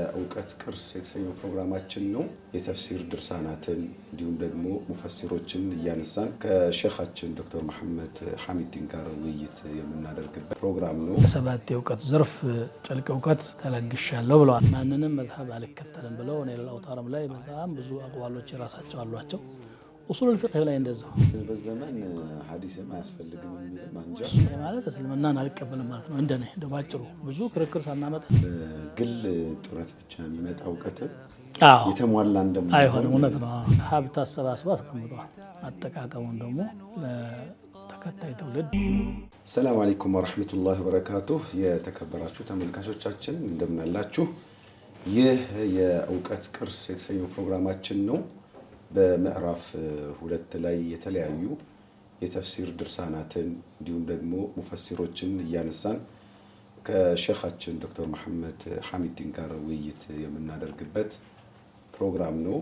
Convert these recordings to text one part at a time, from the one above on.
የእውቀት ቅርስ የተሰኘው ፕሮግራማችን ነው። የተፍሲር ድርሳናትን እንዲሁም ደግሞ ሙፈሲሮችን እያነሳን ከሼኻችን ዶክተር መሐመድ ሐሚዲን ጋር ውይይት የምናደርግበት ፕሮግራም ነው። በሰባት የእውቀት ዘርፍ ጥልቅ እውቀት ተለግሻለሁ ብለዋል። ማንንም መዝሀብ አልከተልም ብለው እኔ ለአውታርም ላይ በጣም ብዙ አቅዋሎች የራሳቸው አሏቸው። ኡሱሉል ፊቅህ ላይ እንደዛው በዘመን ሐዲስም አያስፈልግም ማንጃ ማለት እስልምናን አልቀበልም ማለት ነው። እንደኔ ባጭሩ ብዙ ክርክር ሳናመጣ ግል ጥረት ብቻ የሚመጣ እውቀት የተሟላ እንደምን አይሆንም። እውነት ነው። ሀብት አሰባስባ አስቀምጧል። አጠቃቀሙን ደግሞ ለተከታይ ትውልድ። ሰላም አለይኩም ወራህመቱላሂ ወበረካቱሁ። የተከበራችሁ ተመልካቾቻችን እንደምን አላችሁ? ይህ የእውቀት ቅርስ የተሰኘው ፕሮግራማችን ነው። በምዕራፍ 2 ላይ የተለያዩ የተፍሲር ድርሳናትን እንዲሁም ደግሞ ሙፈሲሮችን እያነሳን ከሼኻችን ዶክተር መሐመድ ሐሚዲን ጋር ውይይት የምናደርግበት ፕሮግራም ነው።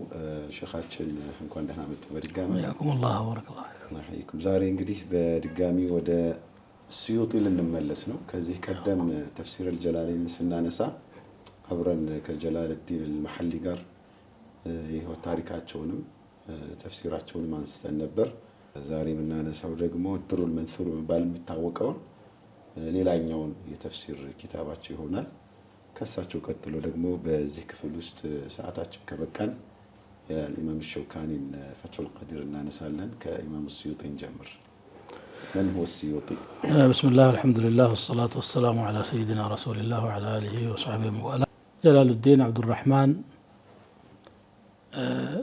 ሼኻችን እንኳን ደህና መጡ በድጋሚ። ያቁሙላህ ወበረከላሁ ፊኩም። ዛሬ እንግዲህ በድጋሚ ወደ ስዩጢ ልንመለስ ነው። ከዚህ ቀደም ተፍሲር አልጀላለይን ስናነሳ አብረን ከጀላልዲን አልመሐሊ ጋር የህይወት ታሪካቸውንም ተፍሲራቸውንም አንስተን ነበር። ዛሬ የምናነሳው ደግሞ ድሩል መንሱር በመባል የሚታወቀውን ሌላኛውን የተፍሲር ኪታባቸው ይሆናል። ከሳቸው ቀጥሎ ደግሞ በዚህ ክፍል ውስጥ ሰዓታችን ከበቃን የኢማም ሸውካኒን ፈትሁል ቀዲር እናነሳለን። ከኢማም ስዩጢ እንጀምር። من هو السيوطي؟ بسم الله والحمد لله والصلاة والسلام على سيدنا رسول الله وعلى آله وصحبه وآله. جلال الدين عبد الرحمن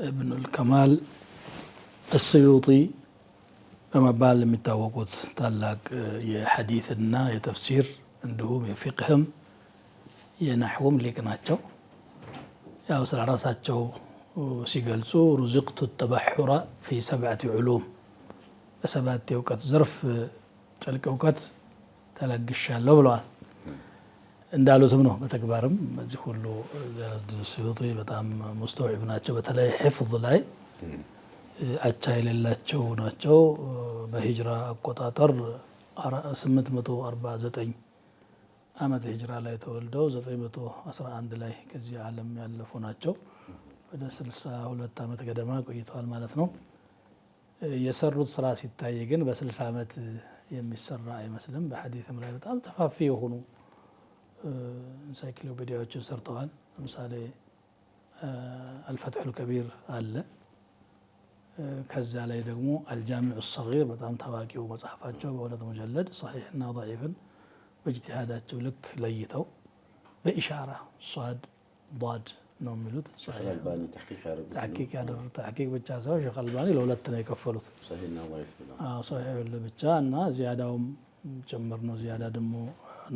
ابن الكمال السيوطي በመባል የሚታወቁት ታላቅ የሐዲስና የተፍሲር እንዲሁም የፊቅህም የነህውም ሊቅ ናቸው። ያው ስለ ራሳቸው ሲገልጹ ሩዝቅቱ ተበሑረ ፊ 7 ዑሉም፣ በሰባት የእውቀት ዘርፍ ጥልቅ እውቀት ተለግሻለሁ ብለዋል። እንዳሉትም ነው። በተግባርም በዚህ ሁሉ ስዩጢ በጣም ሙስተውዒብ ናቸው። በተለይ ሒፍዝ ላይ አቻ የሌላቸው ናቸው። በሂጅራ አቆጣጠር 849 ዓመተ ሂጅራ ላይ ተወልደው 911 ላይ ከዚህ ዓለም ያለፉ ናቸው። ወደ 62 ዓመት ገደማ ቆይተዋል ማለት ነው። የሰሩት ስራ ሲታይ ግን በ60 ዓመት የሚሰራ አይመስልም። በሐዲስም ላይ በጣም ተፋፊ የሆኑ ኢንሳይክሎፒዲያዎችን ሰርተዋል። ለምሳሌ አልፈትሑል ከቢር አለ። ከዛ ላይ ደግሞ አልጃሚዑ ሰጊር በጣም ታዋቂው መጽሐፋቸው በሁለት ሙጀለድ ሰሒሕና ضዒፍን በእጅቲሃዳቸው ልክ ለይተው በኢሻራ ሷድ ዷድ ነው የሚሉት። ተሕቂቅ ብቻ ሳይሆን ሼኽ አልባኒ ለሁለት ነው የከፈሉት፣ ሰሒሕ ብቻ እና ዚያዳውም ጭምር ነው። ዚያዳ ደግሞ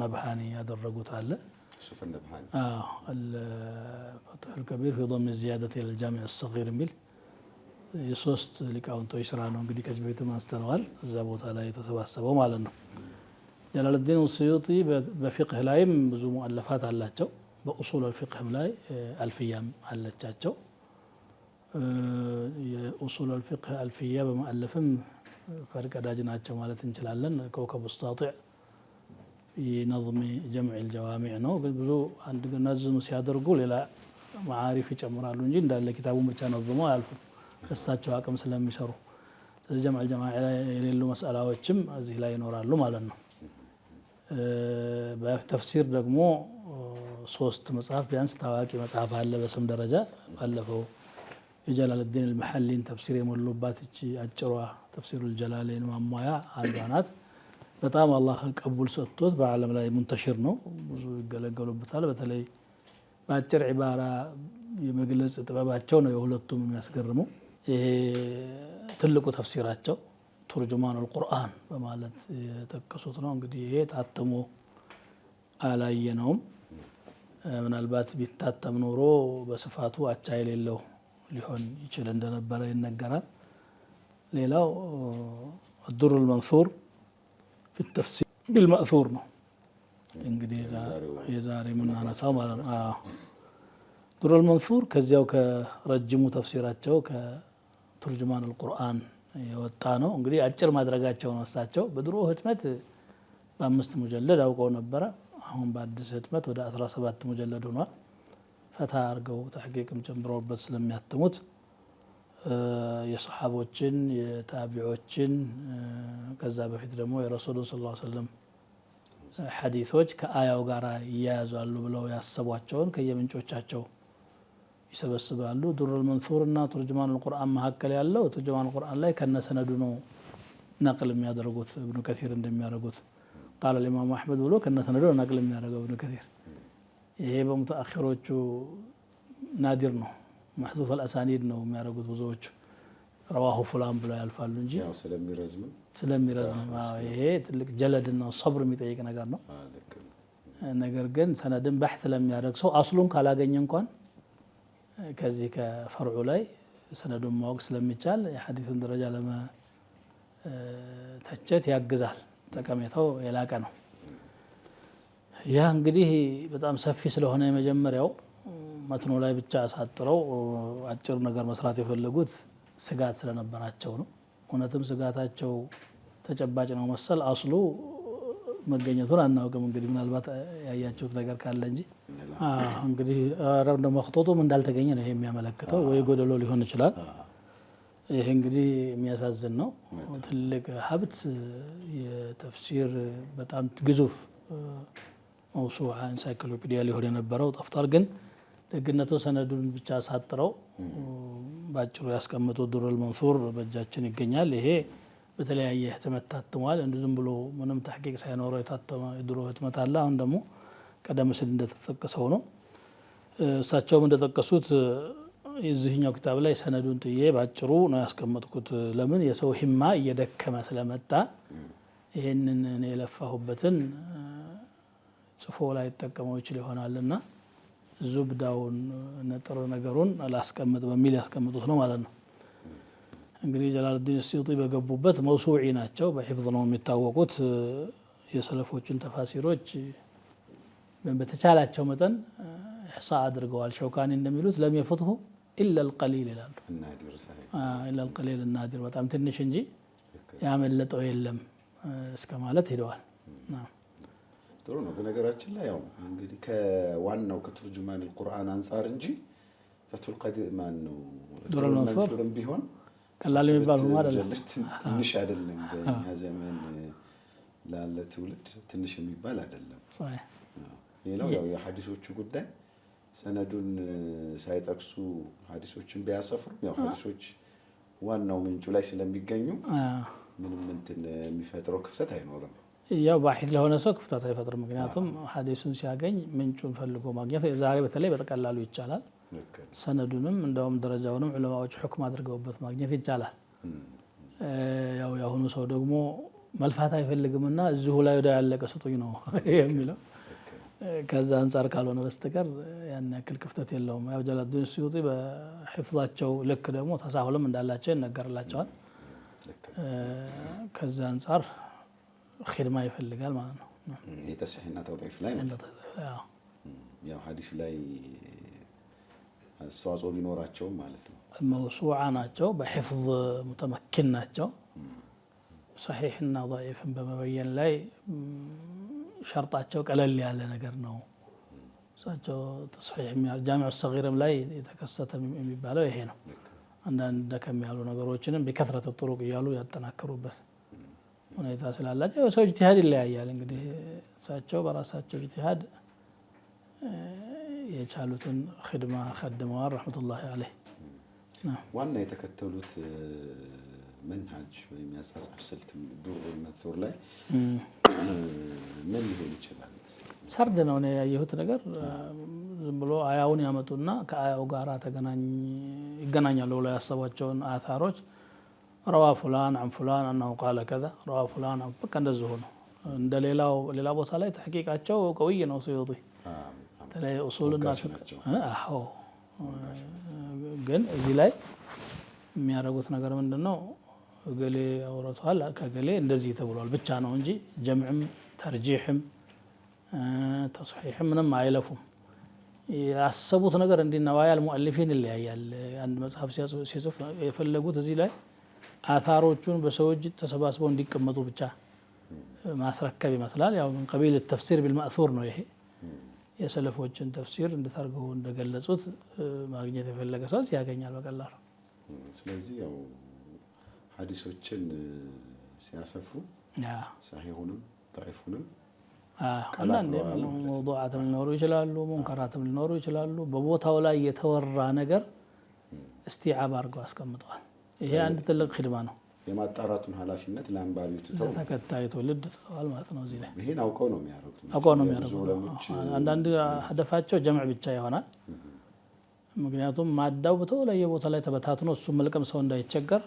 ነብሃኒ ያደረጉት አለ። አልፈትሑል ከቢር ፊ ضم الزيادة إلى الجامع الصغير የሚል የሶስት ሊቃውንቶች ስራ ነው። እንግዲህ ከዚህ በፊትም አንስተነዋል። እዛ ቦታ ላይ የተሰባሰበው ማለት ነው። ጀላልዲን ስዩጢ በፊቅህ ላይም ብዙ ሙአለፋት አላቸው። በኡሱል አልፊቅህም ላይ አልፍያም አለቻቸው። የኡሱል አልፊቅህ አልፍያ በማአለፍም ፈርቀዳጅ ናቸው ማለት እንችላለን። ከውከብ ስታጢዕ ነظም ጀምዕ ልጀዋሚዕ ነው። ግን ብዙ አንድ ነዝም ሲያደርጉ ሌላ መዓሪፍ ይጨምራሉ እንጂ እንዳለ ኪታቡን ብቻ ነዝመው አያልፉም፣ እሳቸው አቅም ስለሚሰሩ። ስለዚህ ጀምዕ ልጀማዕ ላይ የሌሉ መስአላዎችም እዚህ ላይ ይኖራሉ ማለት ነው። በተፍሲር ደግሞ 3 መጽሐፍ ቢያንስ ታዋቂ መጽሐፍ አለ በስም ደረጃ። ባለፈው የጀላልዲን አልመሐሊን ተፍሲር የሞሉባት እቺ አጭሯ ተፍሲሩል ጀላለይን ማሟያ አንዷ ናት። በጣም አላህ ቀቡል ሰጥቶት በዓለም ላይ ሙንተሽር ነው፣ ብዙ ይገለገሉበታል። በተለይ በአጭር ዒባራ የመግለጽ ጥበባቸው ነው የሁለቱም የሚያስገርመው። ይሄ ትልቁ ተፍሲራቸው ቱርጁማኑል ቁርአን በማለት የጠቀሱት ነው። እንግዲህ ይሄ ታትሞ አላየነውም። ምናልባት ቢታተም ኖሮ በስፋቱ አቻ የሌለው ሊሆን ይችል እንደነበረ ይነገራል። ሌላው አዱሩል መንሱር ፊ ተፍሲር ቢልማእሱር ነው እንግዲህ የዛሬ የምናነሳው ማለት ነው። ዱሩል መንሱር ከዚያው ከረጅሙ ተፍሲራቸው ከቱርጁማኑል ቁርአን የወጣ ነው። እንግዲህ አጭር ማድረጋቸው ነው እሳቸው። በድሮ ህትመት በ5 ሙጀለድ አውቀው ነበረ። አሁን በአዲስ ህትመት ወደ 17 ሙጀለድ ሆኗል። ፈታ አድርገው ተሕቂቅም ጨምረውበት ስለሚያትሙት የሰሓቦችን የታቢዖችን ከዛ በፊት ደግሞ የረሱሉን ሰለላሁ ዐለይሂ ወሰለም ሐዲሶች ከአያው ጋር ይያያዛሉ ብለው ያሰቧቸውን ከየምንጮቻቸው ይሰበስባሉ። ዱሩል መንሱር እና ቱርጅማኑል ቁርአን መካከል ያለው ቱርጅማኑል ቁርአን ላይ ከነሰነዱ ነው ነቅል የሚያደርጉት እብኑ ከሲር እንደሚያደርጉት ቃለ ኢማሙ አሕመድ ብሎ ከነሰነዱ ነቅል የሚያደርገው እብኑ ከሲር። ይሄ በሙተአኺሮቹ ናዲር ነው። መሕዙፍ አልአሳኒድ ነው የሚያደርጉት ብዙዎቹ ረዋሁ ፉላን ብለው ያልፋሉ እንጂ ስለሚረዝም ይሄ ትልቅ ጀለድና ሰብር የሚጠይቅ ነገር ነው። ነገር ግን ሰነድን ባሕት ለሚያደርግ ሰው አስሉን ካላገኘ እንኳን ከዚህ ከፈርዑ ላይ ሰነዱን ማወቅ ስለሚቻል የሐዲስን ደረጃ ለመተቸት ያግዛል። ጠቀሜታው የላቀ ነው። ያ እንግዲህ በጣም ሰፊ ስለሆነ የመጀመሪያው መትኑ ላይ ብቻ አሳጥረው አጭር ነገር መስራት የፈለጉት ስጋት ስለነበራቸው ነው። እውነትም ስጋታቸው ተጨባጭ ነው መሰል አስሉ መገኘቱን አናውቅም። እንግዲህ ምናልባት ያያችሁት ነገር ካለ እንጂ እንግዲህ እንደ መክጦቱም እንዳልተገኘ ነው ይሄ የሚያመለክተው፣ ወይ ጎደሎ ሊሆን ይችላል። ይሄ እንግዲህ የሚያሳዝን ነው። ትልቅ ሀብት የተፍሲር በጣም ግዙፍ መውሱዓ ኢንሳይክሎፒዲያ ሊሆን የነበረው ጠፍቷል። ግን ደግነቱ ሰነዱን ብቻ አሳጥረው ባጭሩ ያስቀመጡት ዱሩል መንሱር በእጃችን ይገኛል። ይሄ በተለያየ ህትመት ታትሟል። እንዲሁ ዝም ብሎ ምንም ተሕቂቅ ሳይኖረው የታተመ የድሮ ህትመት አለ። አሁን ደግሞ ቀደም ሲል እንደተጠቀሰው ነው። እሳቸውም እንደጠቀሱት የዚህኛው ኪታብ ላይ ሰነዱን ጥዬ ባጭሩ ነው ያስቀመጥኩት። ለምን የሰው ሂማ እየደከመ ስለመጣ ይህንን እኔ የለፋሁበትን ጽፎ ላይ ይጠቀመው ይችል ይሆናልና ዙብዳውን ነጥር ነገሩን አላስቀምጥ በሚል ያስቀምጡት ነው ማለት ነው። እንግዲህ ጀላሉዲን አስዩጢ በገቡበት መውሱዒ ናቸው። በሒፍዝ ነው የሚታወቁት። የሰለፎችን ተፋሲሮች በተቻላቸው መጠን ኢሕሳ አድርገዋል። ሸውካኒ እንደሚሉት ለም የፍትሁ ኢላ አልቀሊል ይላሉ። ኢላ አልቀሊል ናዲር፣ በጣም ትንሽ እንጂ ያመለጠው የለም እስከ ማለት ሄደዋል። ጥሩ ነው። በነገራችን ላይ ያው እንግዲህ ከዋናው ከቱርጁማን ቁርአን አንጻር እንጂ ፈቱል ቀዲር ማን ነው ዱሩል መንሱርም ቢሆን ቀላል የሚባል ነው አይደለም፣ ትንሽ አይደለም። በእኛ ዘመን ላለ ትውልድ ትንሽ የሚባል አይደለም። ሌላው ያው የሐዲሶቹ ጉዳይ ሰነዱን ሳይጠቅሱ ሐዲሶችን ቢያሰፍሩ ያው ሐዲሶች ዋናው ምንጩ ላይ ስለሚገኙ ምንም እንትን የሚፈጥረው ክፍተት አይኖርም። ያው ባሒት ለሆነ ሰው ክፍተት አይፈጥርም። ምክንያቱም ሐዲሱን ሲያገኝ ምንጩን ፈልጎ ማግኘት ዛሬ በተለይ በቀላሉ ይቻላል። ሰነዱንም እንደውም ደረጃውንም ዑለማዎች ሁክም አድርገውበት ማግኘት ይቻላል። ያው የአሁኑ ሰው ደግሞ መልፋት አይፈልግምና እዚሁ ላይ ወደ ያለቀ ስጡኝ ነው የሚለው። ከዛ አንጻር ካልሆነ በስተቀር ያን ያክል ክፍተት የለውም። ያው ጀላሉዲን አስዩጢ በሒፍዛቸው ልክ ደግሞ ተሳሁልም እንዳላቸው ይነገርላቸዋል። ከዛ አንጻር ኺድማ ይፈልጋል ማለት ነው። የተስሒህና ተውዒፍ ላይ ያው ሐዲስ ላይ አስተዋጽኦ ቢኖራቸውም ማለት ነው። መውሱዓ ናቸው፣ በሒፍዝ ሙተመኪን ናቸው። ሰሒሕና ضዒፍን በመበየን ላይ ሸርጣቸው ቀለል ያለ ነገር ነው። እሳቸው ተስሒሕ ጃሚዑ ሰጊርም ላይ የተከሰተ የሚባለው ይሄ ነው። አንዳንድ ደከም ያሉ ነገሮችንም ቢከትረት ጥሩቅ እያሉ ያጠናከሩበት ሁኔታ ስላላቸው ሰው ኢጅቲሃድ ይለያያል። እንግዲህ እሳቸው በራሳቸው ኢጅቲሃድ የቻሉትን ኺድማ ኸድመዋል ረሕመቱላሂ ዐለይህ። ዋና የተከተሉት መንሃጅ ወይም የአጻጻፍ ስልት ዱሩል መንሱር ላይ ምን ሊሆን ይችላል? ሰርድ ነው እኔ ያየሁት ነገር። ዝም ብሎ አያውን ያመጡና ከአያው ጋር ይገናኛሉ ብለው ያሰቧቸውን አታሮች ረዋ ፉላን አን ፉላን አናሁ ቃለ ከዛ ረዋ ፉላን በቃ እንደዚሁ ነው። እንደ ሌላ ቦታ ላይ ተሕቂቃቸው ቀውይ ነው። ስዩጢ በተለይ ኡሱልና ግን እዚህ ላይ የሚያደርጉት ነገር ምንድን ነው? እገሌ አውርቷል ከገሌ እንደዚህ ተብሏል ብቻ ነው እንጂ ጀምዕም ተርጂሕም ተስሒሕም ምንም አይለፉም። ያሰቡት ነገር እንዲነዋያል ሙአሊፊን ይለያያል። አንድ መጽሐፍ ሲጽፍ የፈለጉት እዚህ ላይ አታሮቹን በሰው እጅ ተሰባስበው እንዲቀመጡ ብቻ ማስረከብ ይመስላል። ያው ምን ቀቢል ተፍሲር ቢልማእሱር ነው ይሄ። የሰለፎችን ተፍሲር እንድታርገው እንደገለጹት ማግኘት የፈለገ ሰው ያገኛል በቀላሉ። ስለዚህ ያው ሐዲሶችን ሲያሰፍሩ ሰሒሁንም ضعيفንም አንዳንድ መውዱዓትም ሊኖሩ ይችላሉ፣ ሙንከራትም ሊኖሩ ይችላሉ። በቦታው ላይ የተወራ ነገር እስቲዓብ አድርገው አስቀምጠዋል። ይሄ አንድ ትልቅ ኺድማ ነው። የማጣራቱን ኃላፊነት ለአንባቢው ትተው ለተከታይ ትውልድ ትተዋል ማለት ነው። እዚህ ላይ ይሄን አውቀው ነው የሚያደርጉት። አንዳንድ ሀደፋቸው ጀምዕ ብቻ ይሆናል። ምክንያቱም ማዳው በተለያየ ቦታ ላይ ተበታትኖ እሱ መልቀም ሰው እንዳይቸገር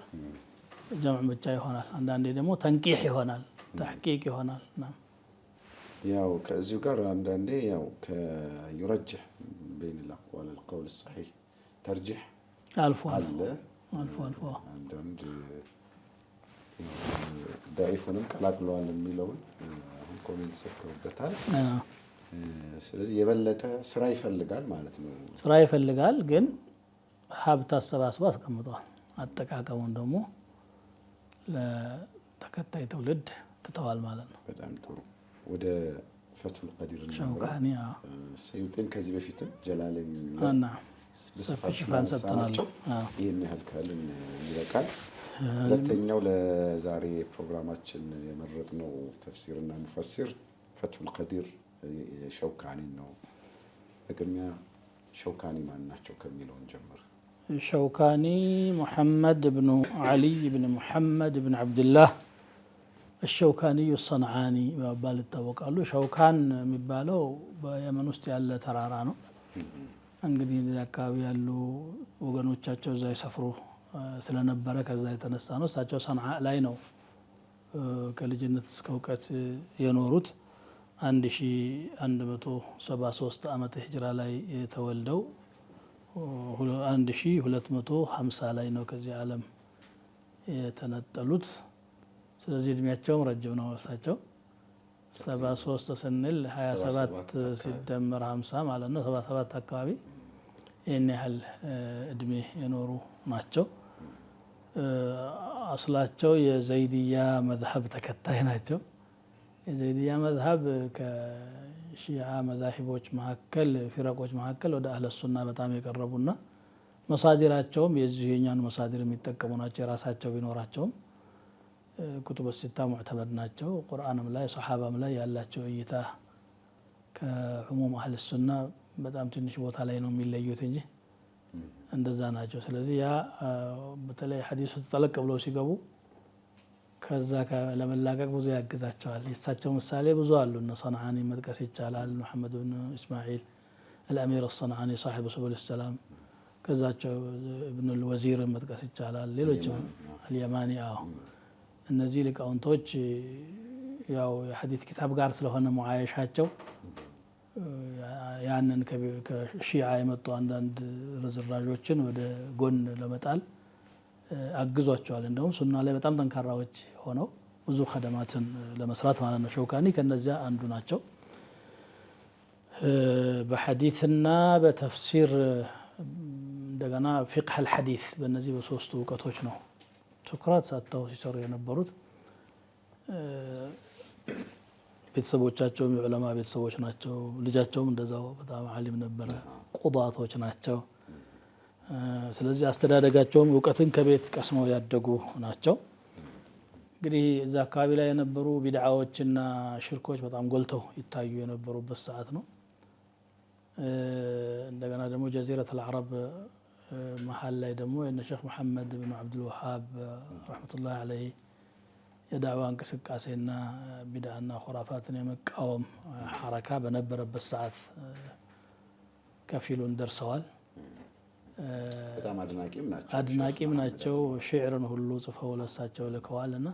ጀምዕ ብቻ ይሆናል። አንዳንዴ ደግሞ ተንቂሕ ይሆናል፣ ተሕቂቅ ይሆናል። ያው ከዚሁ ጋር አንዳንዴ ያው ከዩረጅሕ በይን الأقوال القول الصحيح ተርጂሕ አልፎ አልፎ አንዳንድ ضعيفንም ቀላቅለዋል የሚለውን አሁን ኮሜንት ሰጥተውበታል። ስለዚህ የበለጠ ስራ ይፈልጋል ማለት ነው። ስራ ይፈልጋል፣ ግን ሀብት አሰባስበው አስቀምጠዋል። አጠቃቀሙን ደግሞ ለተከታይ ትውልድ ትተዋል ማለት ነው። በጣም ጥሩ። ወደ ፈትሁል ቀዲር ሸውካኒ ሰዩጢን ከዚህ በፊትም ጀላሌን ሽፋን ሰጥተናል። ይህን ያህል ካልን ይበቃል። ሁለተኛው ለዛሬ ፕሮግራማችን የመረጥነው ተፍሲርና ሙፈሲር ፈትሁል ቀዲር ሸውካኒ ነው። በቅድሚያ ሸውካኒ ማን ናቸው ከሚለውን ጀምር። ሸውካኒ ሙሐመድ ብኑ ዓሊ ብን ሙሐመድ ብን ዓብድላህ الشوكاني الصنعاني በመባል ይታወቃሉ። ሸውካን የሚባለው በየመን ውስጥ ያለ ተራራ ነው። እንግዲህ አካባቢ ያሉ ወገኖቻቸው እዛ ይሰፍሩ ስለነበረ ከዛ የተነሳ ነው። እሳቸው ሰንዓ ላይ ነው ከልጅነት እስከ እውቀት የኖሩት። 1173 ዓመተ ሂጅራ ላይ ተወልደው 1250 ላይ ነው ከዚህ ዓለም የተነጠሉት። ስለዚህ እድሜያቸውም ረጅም ነው። እርሳቸው 73 ስንል 27 ሲደመር 50 ማለት ነው። 77 አካባቢ ይህን ያህል እድሜ የኖሩ ናቸው። አስላቸው የዘይድያ መዝሀብ ተከታይ ናቸው። የዘይድያ መዝሀብ ከሺዓ መዛሂቦች መካከል ፊረቆች መካከል ወደ አህለ ሱና በጣም የቀረቡና መሳዲራቸውም የዚሁ የኛን መሳዲር የሚጠቀሙ ናቸው። የራሳቸው ቢኖራቸውም ኩቱብ ሲታ ሙዕተመድ ናቸው። ቁርአንም ላይ ሰሓባም ላይ ያላቸው እይታ ከዑሙም አህል ሱና በጣም ትንሽ ቦታ ላይ ነው የሚለዩት እንጂ እንደዛ ናቸው። ስለዚህ ያ በተለይ ሐዲሱ ተጠለቅ ብለው ሲገቡ ከዛ ለመላቀቅ ብዙ ያግዛቸዋል። የእሳቸው ምሳሌ ብዙ አሉ። እነ ሰንዓኒ መጥቀስ ይቻላል። መሐመድ ብን እስማዒል አልአሚር ሰንዓኒ ሳሒቡ ሱቡል ሰላም፣ ከዛቸው እብኑ ልወዚር መጥቀስ ይቻላል። ሌሎችም አልየማኒ እነዚህ ሊቃውንቶች ያው የሐዲት ኪታብ ጋር ስለሆነ ሙዓየሻቸው ያንን ከሺዓ የመጡ አንዳንድ ርዝራዦችን ወደ ጎን ለመጣል አግዟቸዋል። እንደውም ሱና ላይ በጣም ጠንካራዎች ሆነው ብዙ ኸደማትን ለመስራት ማለት ነው። ሸውካኒ ከነዚያ አንዱ ናቸው። በሐዲትና በተፍሲር እንደገና ፊቅህ አልሐዲት በእነዚህ በሶስቱ እውቀቶች ነው ትኩረት ሰጥተው ሲሰሩ የነበሩት። ቤተሰቦቻቸውም የዑለማ ቤተሰቦች ናቸው። ልጃቸውም እንደዛው በጣም ዓሊም ነበረ። ቁዳቶች ናቸው። ስለዚህ አስተዳደጋቸውም እውቀትን ከቤት ቀስመው ያደጉ ናቸው። እንግዲህ እዛ አካባቢ ላይ የነበሩ ቢድዓዎችና ሽርኮች በጣም ጎልተው ይታዩ የነበሩበት ሰዓት ነው። እንደገና ደግሞ ጀዚረቱል አረብ መሀል ላይ ደግሞ የነ ሼክ መሐመድ ብን አብዱልወሃብ ረሕመቱላሂ ዐለይህ የዳዕዋ እንቅስቃሴና ቢድዓና ኹራፋትን የመቃወም ሐረካ በነበረበት ሰዓት ከፊሉን ደርሰዋል። በጣም አድናቂም ናቸው። ሽዕርን ሁሉ ጽፈው ለሳቸው ልከዋል። እና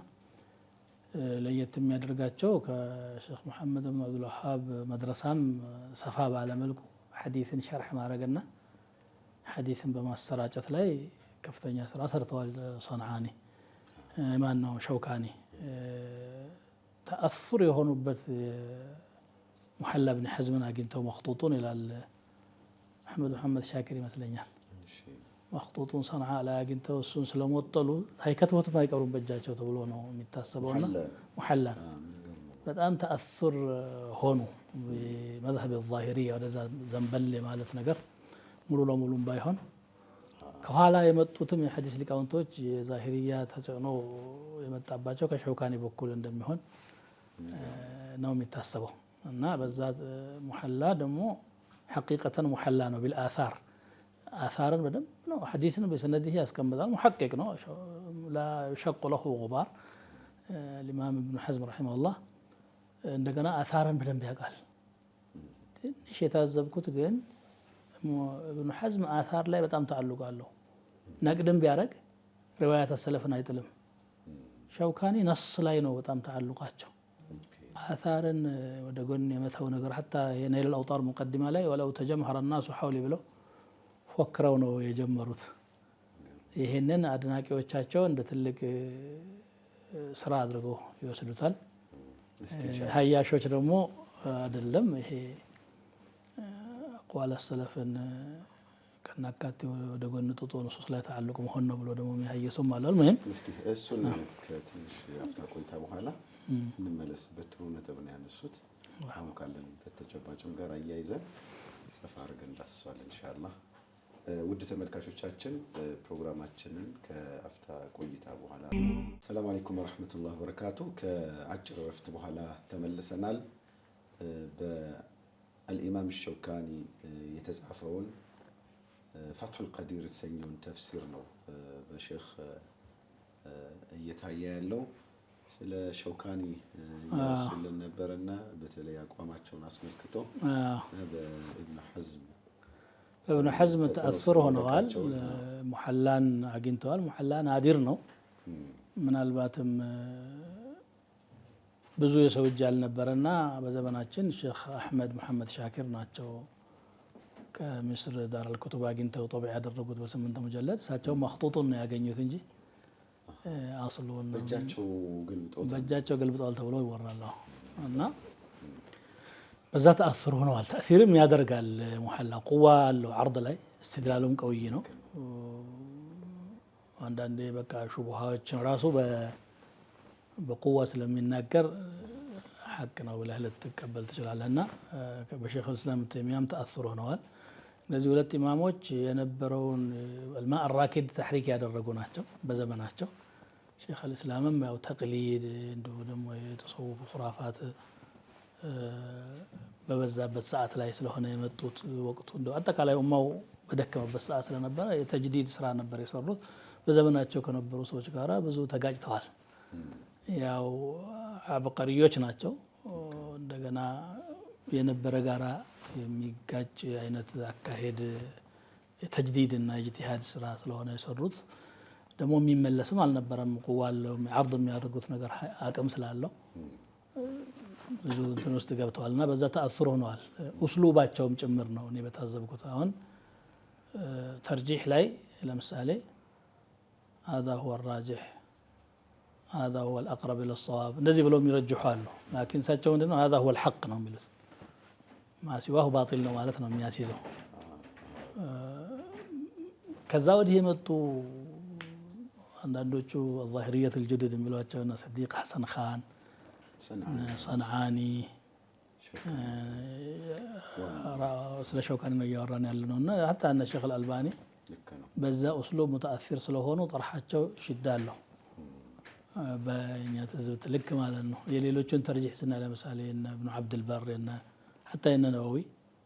ለየት የሚያደርጋቸው ከሼክ መሐመድ ብን አብዱልወሃብ መድረሳም ሰፋ ባለመልኩ ሐዲትን ሸርሕ ማድረግና ሐዲትን በማሰራጨት ላይ ከፍተኛ ስራ ሰርተዋል። ሰንዓኒ ማን ነው ሸውካኒ ተአሱር የሆኑበት ሙሐላ ብን ሐዝምን አግኝተው መክጡጡን ይላል መሐመድ ሻኪር ይመስለኛል። መክጡጡን ሰንዓ ላይ አግኝተው እሱን ስለሞጠሉ ሳይከትቡትም አይቀሩም በእጃቸው ተብሎ ነው የሚታሰበውና ሙሐላን በጣም ተአሱር ሆኑ በመዝሀብ الظاهرية ወደዛ ዘንበል ማለት ነገር ሙሉ ለሙሉም ባይሆን ከኋላ የመጡትም የሐዲስ ሊቃውንቶች የዛሂሪያ ተጽዕኖ የመጣባቸው ከሸውካኒ በኩል እንደሚሆን ነው የሚታሰበው እና በዛ ሙሐላ ደግሞ ሐቂቀተን ሙሐላ ነው ቢልአሳር አሳርን በደንብ ነው ሐዲስን በሰነዲህ ያስቀምጣል ሙሐቂቅ ነው ላ يشق له غبار الإمام ابن حزم رحمه الله እንደገና አሳርን በደንብ ያውቃል ትንሽ የታዘብኩት ግን ابن حزم آثار ላይ በጣም ተዓልቆ አለው ነቅድም ቢያረግ ሪዋያት ሰለፍን አይጥልም ሸውካኒ ነስ ላይ ነው በጣም ተዓልቋቸው آثارን ወደ ጎን የመተው ነገር حتى የነይል الأوطار مقدمة ላይ ወለው ተጀመረ الناس حولي ብለው ፎክረው ነው የጀመሩት ይሄንን አድናቂዎቻቸው እንደ ትልቅ ስራ አድርገው ይወስዱታል ሀያሾች ደግሞ አይደለም ይሄ አቋል ሰለፍን ከናካቴ ወደ ጎን ጥጦ ንሱስ ላይ ተዓልቁ መሆን ነው ብሎ ደግሞ የሚያየሰው ማለት ነው እስኪ እሱን ከትንሽ አፍታ ቆይታ በኋላ እንመለስበት ጥሩ ነጥብ ነው ያነሱት አሁን ካለን ተጨባጭም ጋር አያይዘን ሰፋ አድርገን እንዳስሷለን ኢንሻአላህ ውድ ተመልካቾቻችን ፕሮግራማችንን ከአፍታ ቆይታ በኋላ ሰላም አለይኩም ወራህመቱላሂ ወበረካቱ ከአጭር ረፍት በኋላ ተመልሰናል በአልኢማም ሸውካኒ የተጻፈውን ፈትሁል ቀዲር የተሰኘውን ተፍሲር ነው በሼኽ እየታየ ያለው ስለ ሸውካኒ ያስልን ነበርና በተለይ አቋማቸውን አስመልክቶ በኢብኑ ሐዝም ابن حزم تأثر ሆነዋል ሙሐላን አግኝተዋል ሙሐላ ናዲር ነው ምናልባትም ብዙ የሰው እጅ አልነበረና በዘመናችን ሼኽ አህመድ መሐመድ ሻኪር ናቸው ከምስር ዳር አልኩቱብ አግኝተው ጦቢዕ ያደረጉት በ8 ሙጀለድ እሳቸው መኽጡጡን ነው ያገኙት እንጂ አስሉን በእጃቸው ገልብጠዋል ተብሎ ይወራል እና በዛ ተአثر ሆነዋል ተአثيርም ያደርጋል ሙሐላ ቁዋ አለው አርድ ላይ استدلالም ቀውይ ነው አንዳንዴ በቃ ሹብሃዎችን ራሱ በቁዋ ስለሚናገር ሐቅ ነው ብለህ ልትቀበል ትችላለህና በሼኽ الاسلام ተይሚያም ተአثر ሆነዋል እነዚህ ሁለት ኢማሞች የነበረውን الماء الراكد ተሕሪክ ያደረጉ ናቸው በዘመናቸው ሼኽ الاسلامም ያው ተቅሊድ እንደው ደግሞ የተሰውፍ ኹራፋት በበዛበት ሰዓት ላይ ስለሆነ የመጡት ወቅቱ እንደው አጠቃላይ ኡማው በደከመበት ሰዓት ስለነበረ የተጅዲድ ስራ ነበር የሰሩት በዘመናቸው ከነበሩ ሰዎች ጋራ ብዙ ተጋጭተዋል ያው አበቀሪዮች ናቸው እንደገና የነበረ ጋራ የሚጋጭ አይነት አካሄድ የተጅዲድ እና ኢጅቲሃድ ስራ ስለሆነ የሰሩት ደግሞ የሚመለስም አልነበረም ቁዋለው አርድ የሚያደርጉት ነገር አቅም ስላለው ብዙ እንትን ውስጥ ገብተዋልና በዛ ተአثر ሆነዋል ኡስሉባቸውም ጭምር ነው እኔ በታዘብኩት አሁን ተርጂህ ላይ ለምሳሌ هذا هو الراجح هذا هو الأقرب إلى الصواب እንደዚህ ብለው የሚረጅሑ አሉ لكن እሳቸው እንደው هذا هو الحق ነው የሚሉት ما سواه باطل ነው ማለት ነው የሚያስይዘው ከዛ ወዲህ የመጡ አንዳንዶቹ الظاهرية الجدد የሚሏቸው እና صديق حسن خان صنعاني ስለ ሸውካኒ ነው እያወራን ያለነውና حتى ان الشيخ الألباني በዛ اسلوب متاثر ስለሆኑ طرحቸው ሽዳ አለው በእኛ ተዝብት ልክ ማለት ነው የሌሎችን ተርጂህ ስና ለምሳሌ እና ابن عبد البر እና حتى ان النووي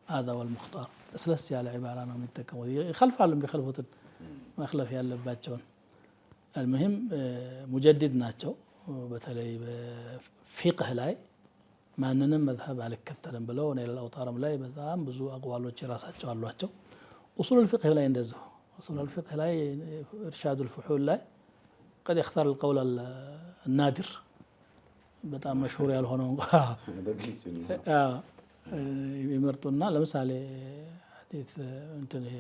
هذا والمختار اسلس ያለ عباره ነው የሚጠቀሙት ይخالፋሉ ቢخالፉት መخለፍ ያለባቸው المهم ሙጀዲድ ናቸው በተለይ ፊቅህ ላይ ማንንም መዝሀብ አልከተልም ብለው ነይል الأوطارም ላይ በጣም ብዙ አቅዋሎች ራሳቸው አሏቸው اصول الفقه ላይ እንደዚህ اصول الفقه ላይ ارشاد الفحول ላይ قد يختار القول النادر በጣም መሽሁር ያልሆነው በግልጽ ነው ይመርጡና ለምሳሌ ሐዲስ እንትን ይሄ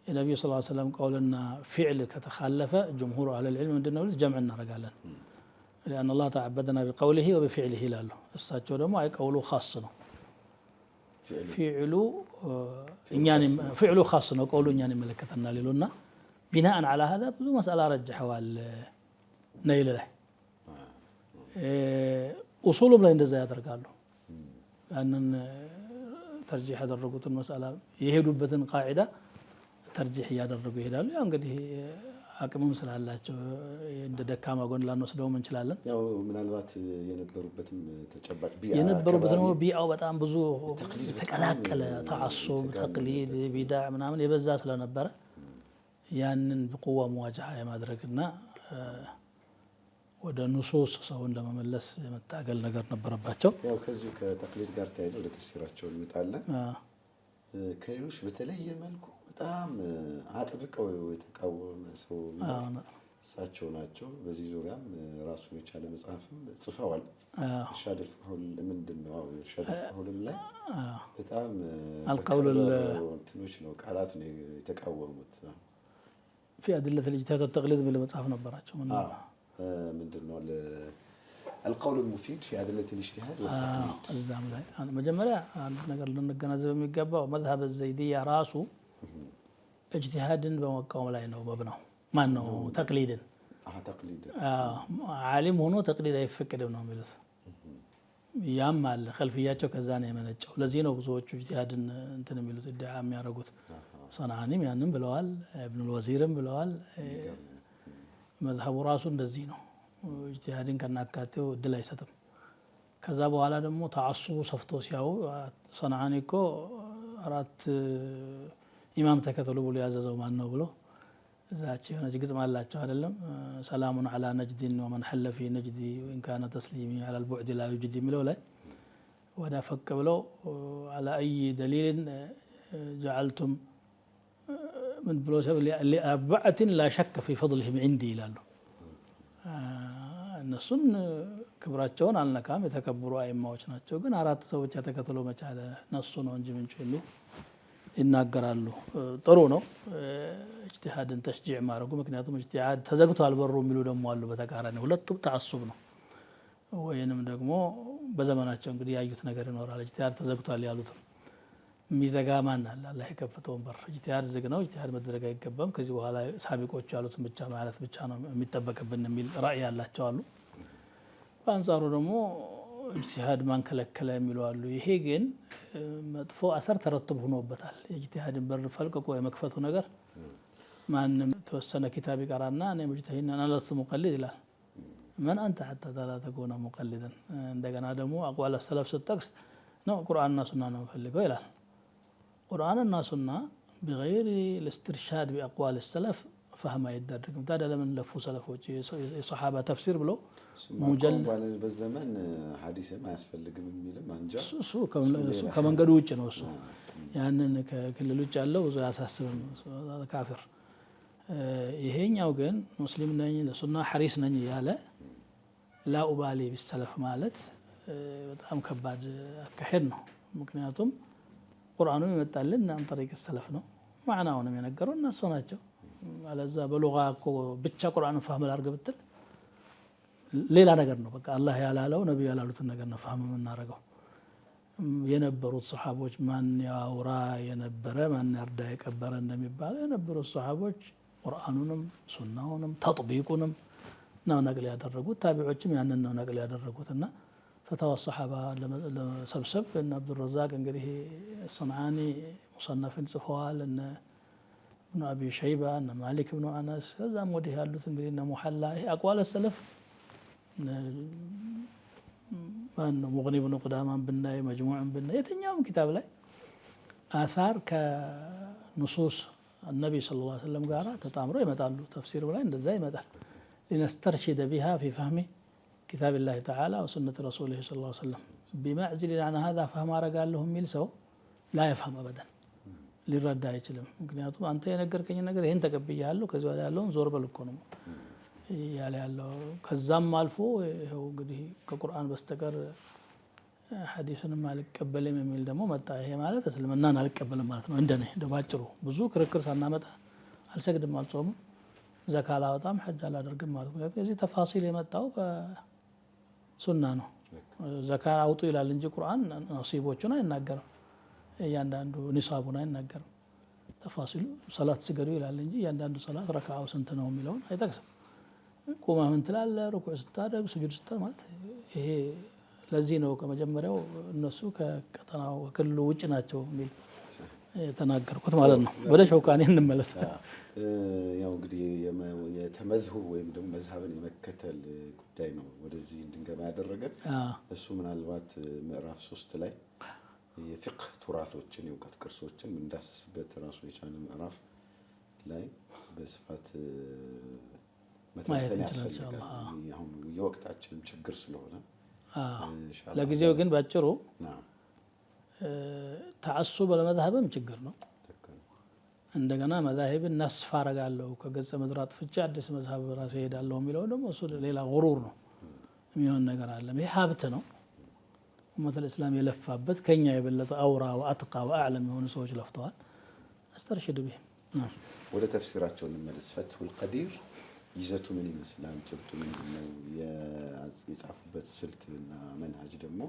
የነብዩ ሰለላሁ ዐለይሂ ወሰለም ቀውልና ፊዕል ከተخالፈ ጀምሁሩ አህለ العلم እንደነው ጀምዕ እናደርጋለን لأن الله تعبدنا بقوله وبفعله ላሉ እሳቸው ደግሞ አይ ቀውሉ خاص ነው ፊዕሉ خاص ነው ቀውሉ እኛን ይመለከተናል ይሉና بناء على هذا ብዙ مسألة ረጅሐዋል ነይል ላይ ኡሱሉም ላይ እንደዛ ያደርጋሉ ያንን ተርጂህ ያደረጉትን መስአላ የሄዱበትን ቃዒዳ ተርጂህ እያደረጉ ይሄዳሉ። ያው እንግዲህ አቅምም ስላላቸው እንደ ደካማ ጎን ላንወስደውም እንችላለን። ያው ምናልባት የነበሩበትም ተጨባጭ የነበሩበት ቢያው በጣም ብዙ ተቀላቀለ ተዓሱብ፣ ተቅሊድ፣ ቢዳዕ ምናምን የበዛ ስለነበረ ያንን በቁዋ መዋጃሃ የማድረግና ወደ ኑሱስ ሰውን ለመመለስ የመታገል ነገር ነበረባቸው። ያው ከዚሁ ከተቅሊድ ጋር ተያይዞ ወደ ተፍሲራቸው እንመጣለን። ከሌሎች በተለየ መልኩ በጣም አጥብቀው የተቃወመ ሰው እሳቸው ናቸው። በዚህ ዙሪያም ራሱን የቻለ መጽሐፍም ጽፈዋል። ኢርሻድ አልፉሑል ምንድን ነው? ኢርሻድ አልፉሑል ላይ በጣም አልቀውል እንትኖች ነው ቃላት ነው የተቃወሙት። ፊ አድለት ልጅቲሃድ ወተቅሊድ የሚል መጽሐፍ ነበራቸው። ምንድን ነው القول المفيد في أدلة الاجتهاد والتقليد እዛም ላይ መጀመሪያ አንድ ነገር ልንገነዘብ የሚገባው መዝሀብ ዘይዲያ ራሱ እጅቲሃድን በመቃወም ላይ ነው መብናው። ማን ነው ተቅሊድን ዓሊም ሆኖ ተቅሊድ አይፈቀድም ነው የሚሉት። ያም አለ ኸልፍያቸው ከዛ ነው የመነጨው። ለዚህ ነው ብዙዎቹ እጅቲሃድን እንትን የሚሉት ኢድዓ የሚያደርጉት። ሰንዓኒም ያንን ብለዋል፣ ኢብኑል ወዚርም ብለዋል። መዝሀቡ ራሱ እንደዚህ ነው። እጅቲሃድን ከናካቴው እድል አይሰጥም። ከዛ በኋላ ደግሞ ተዓሱቡ ሰፍቶ ሲያው ሰንዓኒ እኮ 4 ኢማም ተከተሉ ብሎ ያዘዘው ማን ነው ብሎ እዛች የሆነች ግጥም አላቸው አይደለም? ሰላሙን ዐላ ነጅዲን ወመን ሐለ ፊ ነጅዲ ወኢን ካነ ተስሊሚ ዐላ አልቡዕድ ላ ዩጅዲ የሚለው ላይ ወደ ፈቅ ብለው ዐላ አይ ደሊልን ጀዐልቱም ምን ብሎ ሊአርበዐትን ላ ሸከ ፊ ፈድሊሂም ዒንዲ ይላሉ። እነሱን ክብራቸውን አልነካም፣ የተከበሩ አይማዎች ናቸው። ግን 4 ሰዎች ተከትሎ መቻለ ነሱ ነው እንጂ ምንጩ የሚል ይናገራሉ። ጥሩ ነው እጅቲሃድን ተሽጂዕ ማድረጉ። ምክንያቱም እጅቲሃድ ተዘግቷል በሩ የሚሉ ደግሞ አሉ በተቃራኒ። ሁለቱም ተዓሱብ ነው። ወይንም ደግሞ በዘመናቸው እንግዲህ ያዩት ነገር ይኖራል። እጅቲሃድ ተዘግቷል ያሉትም የሚዘጋ ማን አለ? አላህ የከፈተውን በር። እጅቲሃድ ዝግ ነው፣ እጅቲሃድ መደረግ አይገባም፣ ከዚህ በኋላ ሳቢቆቹ ያሉትን ብቻ ማለት ብቻ ነው የሚጠበቅብን የሚል ራእይ ያላቸው አሉ። በአንጻሩ ደግሞ እጅቲሃድ ማን ከለከለ የሚሉ አሉ። ይሄ ግን መጥፎ አሰር ተረትብ ሆኖበታል። የእጅቲሃድን በር ፈልቅቆ የመክፈቱ ነገር ማንም ተወሰነ ኪታብ ይቀራና እኔ ሙጅተሂድ ነኝ አለስቱ ሙቀሊድ ይላል። መን አንተ ሐታ ላ ተኩነ ሙቀሊደን። እንደገና ደግሞ አቅዋል ሰለፍ ስትጠቅስ ነው ቁርአንና ሱና ነው ፈልገው ይላል። ቁርአንና ሱና بغير الاسترشاد بأقوال السلف فهم አይደረግም። ታዲያ ለምን ለፉ ሰለፎች የሶሐባ ተፍሲር ብለው ሙጀል በዘመን ሐዲስም አያስፈልግም የሚልም አንጃ እሱ ከመንገዱ ውጭ ነው። እሱ ያንን ከክልል ውጭ ያለው ብዙ አያሳስብም ካፊር። ይሄኛው ግን ሙስሊም ነኝ ለሱና ሐሪስ ነኝ ያለ ላ ኡባሊ ቢሰለፍ ማለት በጣም ከባድ አካሄድ ነው። ምክንያቱም ቁርአኑ ይመጣልን አን ጠሪቅ ሰለፍ ነው። ማዕናውንም የነገረው እነሱ ናቸው። አለዛ በሉጋ እኮ ብቻ ቁርአንን ፋህም ላድርግ ብትል ሌላ ነገር ነው። በቃ አላህ ያላለው ነብዩ ያላሉትን ነገር ነው ፋህም የምናደርገው። የነበሩት ሰሃቦች ማን ያውራ የነበረ ማን ያርዳ የቀበረ እንደሚባለው የነበሩት ሰሃቦች ቁርአኑንም ሱናውንም ተጥቢቁንም ነው ነቅል ያደረጉት። ታቢዖችም ያንን ነው ነቅል ያደረጉትና ፈተዋ ሰሃባ ለሰብሰብ እነ አብዱረዛቅ እንግዲህ ሰንዓኒ ሙሰነፍን ጽፈዋል። እነ ابن أبي شيبة أن مالك بن أنس هذا مودي هالو تنقلين محلى أقوال السلف أنه مغني بن قدامة بالناي مجموع بالناي يتنيوم كتاب لي آثار كنصوص النبي صلى الله عليه وسلم قال تتامروا يمتعلوا تفسير ولا إن ذا يمتعل لنسترشد بها في فهم كتاب الله تعالى وسنة رسوله صلى الله عليه وسلم بمعزل عن هذا فهم قال لهم ميلسو لا يفهم أبدا ሊረዳ አይችልም። ምክንያቱም አንተ የነገርከኝ ነገር ይሄን ተቀብያለሁ ከዚህ በኋላ ያለውን ዞር በል እኮ ነው ያለው። ከዛም አልፎ ይሄው እንግዲህ ከቁርአን በስተቀር ሐዲስንም አልቀበልም የሚል ደግሞ መጣ። ይሄ ማለት እስልምናን አልቀበልም ማለት ነው። እንደኔ ባጭሩ ብዙ ክርክር ሳናመጣ አልሰግድም፣ አልጾምም፣ ዘካ አላወጣም፣ ሐጅ አላደርግም ማለት ነው። እዚህ ተፋሲል የመጣው በሱና ነው። ዘካ አውጡ ይላል እንጂ ቁርአን ነሲቦቹን አይናገርም። እያንዳንዱ ኒሳቡን አይናገርም። ተፋሲሉ ሰላት ስገዱ ይላል እንጂ እያንዳንዱ ሰላት ረካዓው ስንት ነው የሚለውን አይጠቅስም። ቁማ ምን ትላለህ፣ ሩኩዕ ስታደርግ፣ ስጁድ ስታደርግ ማለት ይሄ ለዚህ ነው ከመጀመሪያው እነሱ ከቀጠናው ከክልሉ ውጭ ናቸው የሚል የተናገርኩት ማለት ነው። ወደ ሸውካኒ እንመለስ። ያው እንግዲህ የተመዝሁብ ወይም ደግሞ መዝሀብን የመከተል ጉዳይ ነው ወደዚህ እንድንገባ ያደረገን። እሱ ምናልባት ምዕራፍ 3 ላይ የፊቅህ ቱራቶችን የእውቀት ቅርሶችን እንዳስስበት ራሱ የቻለ ምዕራፍ ላይ በስፋት መተንተን ያስፈልጋል። አሁን የወቅታችንም ችግር ስለሆነ ለጊዜው ግን ባጭሩ ተዓሱብ ለመዝሀብም ችግር ነው። እንደገና መዛሂብን ነስፍ አረጋለሁ ከገጸ ምድር አጥፍቼ አዲስ መዝሀብ ራሴ ሄዳለሁ የሚለው ደግሞ እሱ ሌላ ጉሩር ነው የሚሆን ነገር አለ። ይሄ ሀብት ነው ኡመቱል ኢስላም የለፋበት ከኛ የበለጠ አውራ ወአጥቃ ወአዕለም የሆኑ ሰዎች ለፍተዋል። አስተርሽድ ቢህ ወደ ተፍሲራቸው እንመለስ። ፈትሁል ቀዲር ይዘቱ ምን ይመስላል? ጭብጡ ምንድነው? የጻፉበት ስልትና መንሃጅ ደግሞ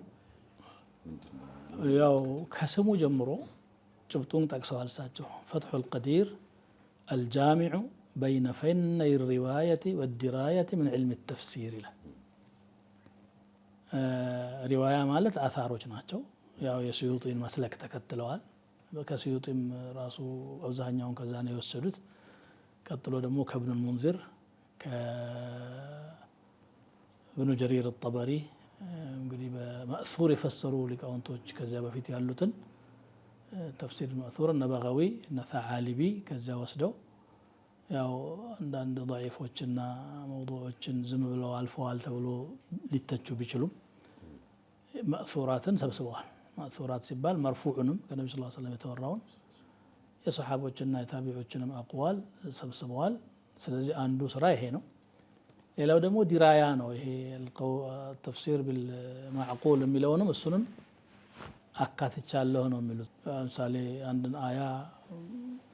ምንድነው? ያው ከስሙ ጀምሮ ጭብጡን ጠቅሰዋል እሳቸው። ፈትሁል ቀዲር አልጃሚዑ በይነ ፈነይ ሪዋየቲ ወዲራየቲ ምን ዒልሚ ተፍሲር ይላል። ሪዋያ ማለት አታሮች ናቸው። ያው የስዩጢን መስለክ ተከትለዋል። ከስዩጢም ራሱ አብዛኛውን ከዛ ነው የወሰዱት። ቀጥሎ ደግሞ ከእብኑል ሙንዚር ከእብኑ ጀሪር አጠበሪ እንግዲህ በመእሱር የፈሰሩ ሊቃውንቶች ከዚያ በፊት ያሉትን ተፍሲር መእሱር እነ በገዊ እነ ሰዓሊቢ ከዚያ ወስደው ያው አንዳንድ ضعيፎችና መውዱዖችን ዝም ብለው አልፈዋል ተብሎ ሊተቹ ቢችሉም መእሱራትን ሰብስበዋል። መእሱራት ሲባል መርፉዑንም ከነቢ ስ ሰለም የተወራውን የሰሓቦችና የታቢዖችንም አቅዋል ሰብስበዋል። ስለዚህ አንዱ ስራ ይሄ ነው። ሌላው ደግሞ ዲራያ ነው። ይሄ ተፍሲር ቢልማዕቁል የሚለውንም እሱንም አካትቻለሁ ነው የሚሉት። ለምሳሌ አንድን አያ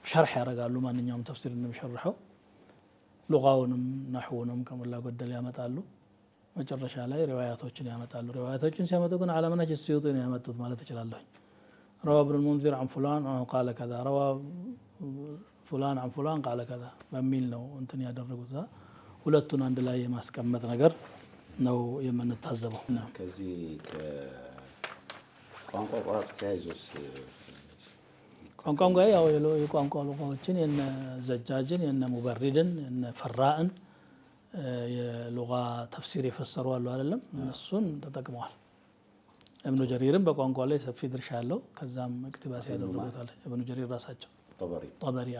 ሸርሕ ያደርጋሉ። ማንኛውም ተፍሲር እንደሚሸርሐው ሉጋውንም ናሕውንም ከሞላ ጎደል ያመጣሉ። መጨረሻ ላይ ሪዋያቶችን ያመጣሉ። ሪዋያቶችን ሲያመጡ ግን አላ መንሀጅ ስዩጢ ነው ያመጡት ማለት እችላለሁ። ረዋ ኢብኑል ሙንዚር አን ፉላን ቃለ ከዛ፣ ረዋ ፉላን አን ፉላን ቃለ ከዛ በሚል ነው እንትን ያደረጉት። ሁለቱን አንድ ላይ የማስቀመጥ ነገር ነው የምንታዘበው። ከዚህ ቋንቋ ቋር ተያይዞስ ቋንቋም ጋር ያው የቋንቋ ሉጋዎችን የነ ዘጃጅን የነ ሙበሪድን የነ ፈራእን የሉጋ ተፍሲር የፈሰሩ አሉ አይደለም፣ እነሱን ተጠቅመዋል። እብኑ ጀሪርም በቋንቋ ላይ ሰፊ ድርሻ አለው። ከዛም እቅትባስ ያደረጉታል። እብኑ ጀሪር ራሳቸው ጠበሪ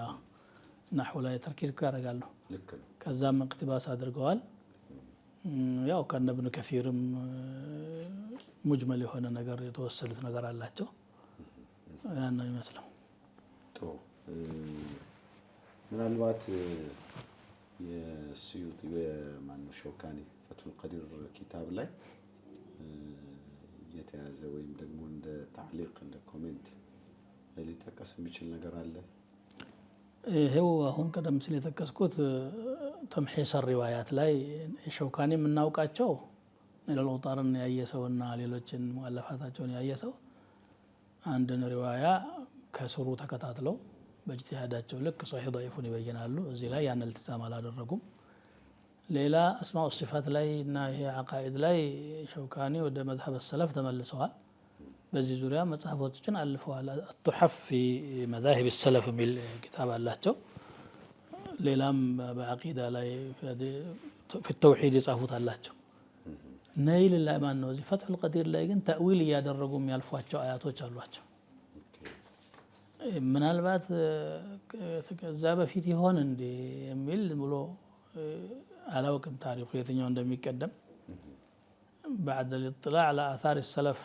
ናሕው ላይ ተርኪዝ ያደርጋሉ። ከዛም እቅትባስ አድርገዋል። ያው ከነ እብኑ ከሲርም ሙጅመል የሆነ ነገር የተወሰዱት ነገር አላቸው። ያን ነው የሚመስለው። ጥሩ። ምናልባት የስዩጢ የማነው ሸውካኒ ፈትሁል ቀዲር ኪታብ ላይ የተያዘ ወይም ደግሞ እንደ ታዕሊቅ እንደ ኮሜንት ሊጠቀስ የሚችል ነገር አለ? ይሄው አሁን ቀደም ሲል የጠቀስኩት ተምሒሰ ሪዋያት ላይ ሸውካኒ የምናውቃቸው ለልውጣርን ያየ ሰውና ሌሎችን ሙአለፋታቸውን ያየ ሰው አንድን ሪዋያ ከስሩ ተከታትለው በእጅቲሃዳቸው ልክ ሶሒህ ضعيፉን ይበይናሉ። እዚህ ላይ ያን التزام አላደረጉም። ሌላ አስማኡ ሲፋት ላይ እና ይሄ አቃኢድ ላይ ሸውካኒ ወደ መዝሀብ ሰለፍ ተመልሰዋል። በዚህ ዙሪያ መጽሐፎችን አልፈዋል። አቱሐፍ ፊ መዛሂብ ሰለፍ የሚል ኪታብ አላቸው። ሌላም በአቂዳ ላይ ፊ ተውሂድ የጻፉት አላቸው። ነይል ላይ ማን ነው እዚህ ፈትሁል ቀዲር ላይ ግን ተእዊል እያደረጉ የሚያልፏቸው አያቶች አሏቸው። ምናልባት ከዛ በፊት ይሆን እንዴ የሚል ብሎ አላውቅም ታሪኩ የትኛው እንደሚቀደም بعد الاطلاع على آثار السلف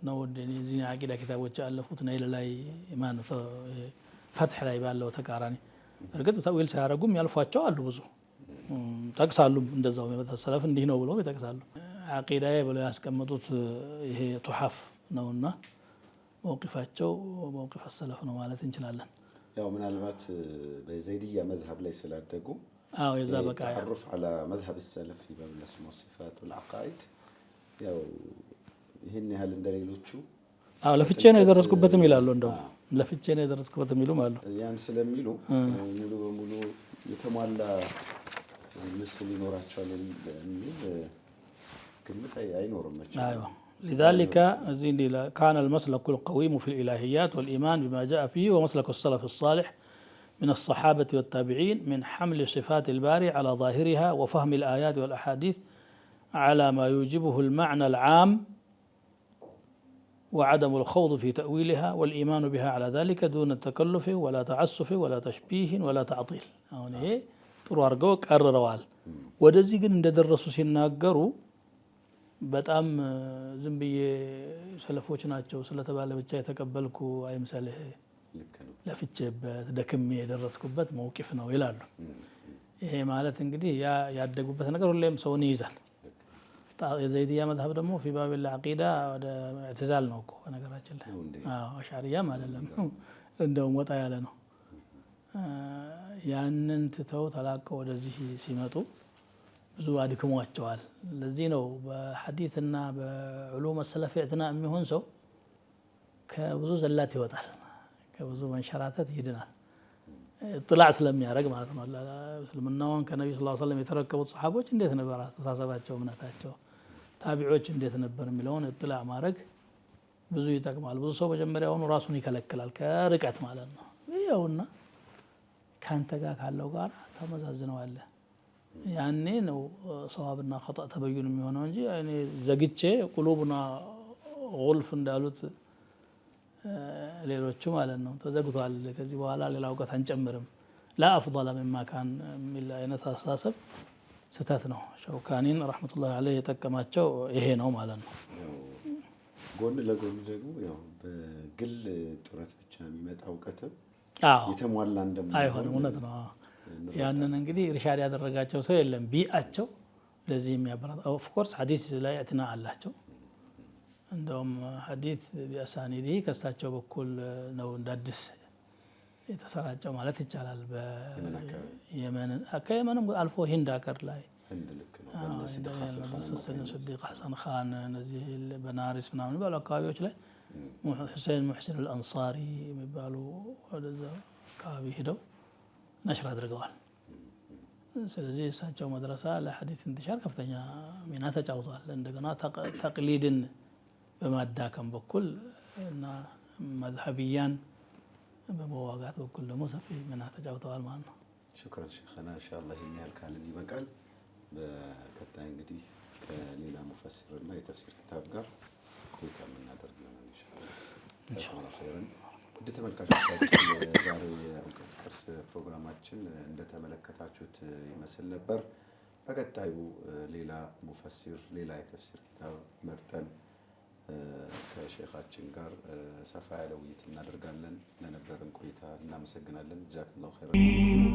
ነው እንደዚህ አቂዳ ኪታቦች ያለፉት ነይል ላይ ማን ነው ፈትህ ላይ ባለው ተቃራኒ እርግጥ ተእዊል ሳያረጉም ያልፏቸው አሉ። ብዙ ጠቅሳሉ እንደዛው ሰለፍ እንዲህ ነው ብሎ ይጠቅሳሉ። አቂዳዬ ብለው ያስቀመጡት ይሄ ቱሐፍ ነውና መውቂፋቸው መውቂፍ ሰለፍ ነው ማለት እንችላለን። ያው ምናልባት በዘይድያ መዝሀብ ላይ ስላደጉ የዛ በቃ ተዓሩፍ على መዝሀብ ሰለፍ ይባል ለስሙ ሲፋት والعقائد ያው ይሄን ያህል እንደሌሎቹ ለፍቼ ነው የደረስኩበትም ይላሉ። እንደው ለፍቼ ነው የደረስኩበትም ይሉም አሉ። ያን ስለሚሉ ሙሉ በሙሉ የተሟላ ምስል ይኖራቸዋል የሚል ግምት አይኖርም። لذلك كان المسلك القويم في الإلهيات والإيمان بما جاء فيه ومسلك السلف الصالح من الصحابة والتابعين من حمل صفات الباري على ظاهرها وفهم الآيات والأحاديث على ما يوجبه المعنى العام وعدم الخوض في تأويلها والإيمان بها على ذلك دون التكلف ولا تعسف ولا تشبيه ولا تعطيل. هون هي ጥሩ አድርገው ቀርረዋል። ወደዚህ ግን እንደደረሱ ሲናገሩ በጣም ዝም ብዬ ሰለፎች ናቸው ስለተባለ ብቻ የተቀበልኩ አይምሰልህ፣ ለፍቼበት ደክሜ የደረስኩበት መውቂፍ ነው ይላሉ። ይሄ ማለት እንግዲህ ያደጉበት ነገር ሁሌም ሰውን ይይዛል። የዘይድያ መዝሀብ ደግሞ ፊ ባቢል አቂዳ ወደ ኢዕቲዛል ነው እኮ በነገራችን ላይ። አዎ አሽዓሪያም አይደለም፣ እንደውም ወጣ ያለ ነው። ያንን ትተው ተላቀው ወደዚህ ሲመጡ ብዙ አድክሟቸዋል። ለዚህ ነው በሐዲስና በዑሉም ሰለፍ ኢዕትና የሚሆን ሰው ከብዙ ዘላት ይወጣል፣ ከብዙ መንሸራተት ይድናል። ጥላዕ ስለሚያደርግ ማለት ነው። እስልምናውን ከነቢዩ ሰለላሁ ዐለይሂ ወሰለም የተረከቡት ሰሓቦች እንዴት ነበር አስተሳሰባቸው፣ እምነታቸው፣ ታቢዖች እንዴት ነበር የሚለውን ጥላዕ ማድረግ ብዙ ይጠቅማል። ብዙ ሰው መጀመሪያውኑ ራሱን ይከለክላል ከርቀት ማለት ነው። ይኸውና ካንተ ጋር ካለው ጋር ተመዛዝነዋለህ። ያኔ ነው ሰዋብና ኸጣእ ተበዩን የሚሆነው እንጂ እኔ ዘግቼ ቁሉብና ጉልፍ እንዳሉት ሌሎቹ ማለት ነው ተዘግቷል፣ ከዚህ በኋላ ሌላ እውቀት አንጨምርም፣ ላ አፍضለ ሚማ ካን የሚል አይነት አስተሳሰብ ስህተት ነው። ሸውካኒን ረሕመቱላሂ ዐለይህ የጠቀማቸው ይሄ ነው ማለት ነው። ጎን ለጎን ደግሞ ያው በግል ጥረት ብቻ የሚመጣ እውቀትም የተሟላ እንደምን አይሆንም። እውነት ነው። ያንን እንግዲህ ኢርሻድ ያደረጋቸው ሰው የለም። ቢአቸው ለዚህ የሚያበረታ ኦፍ ኮርስ ሐዲስ ላይ እዕትና አላቸው። እንደውም ሐዲስ ቢአሳኒዲ ከሳቸው በኩል ነው እንዳዲስ የተሰራጨው ማለት ይቻላል። ከየመንም አልፎ ሂንድ ሀገር ላይ ስዲቅ ሐሰን ኻን እነዚህ በናሪስ ምናምን ባሉ አካባቢዎች ላይ ሁሴን ሙሕሲን አልአንሳሪ የሚባሉ ወደዛ አካባቢ ሄደው ነሽር አድርገዋል። ስለዚህ እሳቸው መድረሳ ለሐዲስ እንትሻር ከፍተኛ ሚና ተጫውተዋል። እንደገና ተቅሊድን በማዳከም በኩል እና መዝሀብያን በመዋጋት በኩል ደግሞ ሰፊ ሚና ተጫውተዋል ማለት ነው። ሽክራን ሼኽና ኢንሻአላህ ይህን ያህል ካልን ይበቃል። በቀጣይ እንግዲህ ከሌላ ሙፈሲርና የተፍሲር ኪታብ ጋር ቆይታ የምናደርግ ይሆናል ኢንሻአላህ። ውድ ተመልካቾቻችን የዛሬው የእውቀት ቅርስ ፕሮግራማችን እንደተመለከታችሁት ይመስል ነበር። በቀጣዩ ሌላ ሙፈሲር ሌላ የተፍሲር ኪታብ መርጠን ከሼኻችን ጋር ሰፋ ያለ ውይይት እናደርጋለን። ለነበረን ቆይታ እናመሰግናለን። ጀዛኩሙላሁ ኸይረን።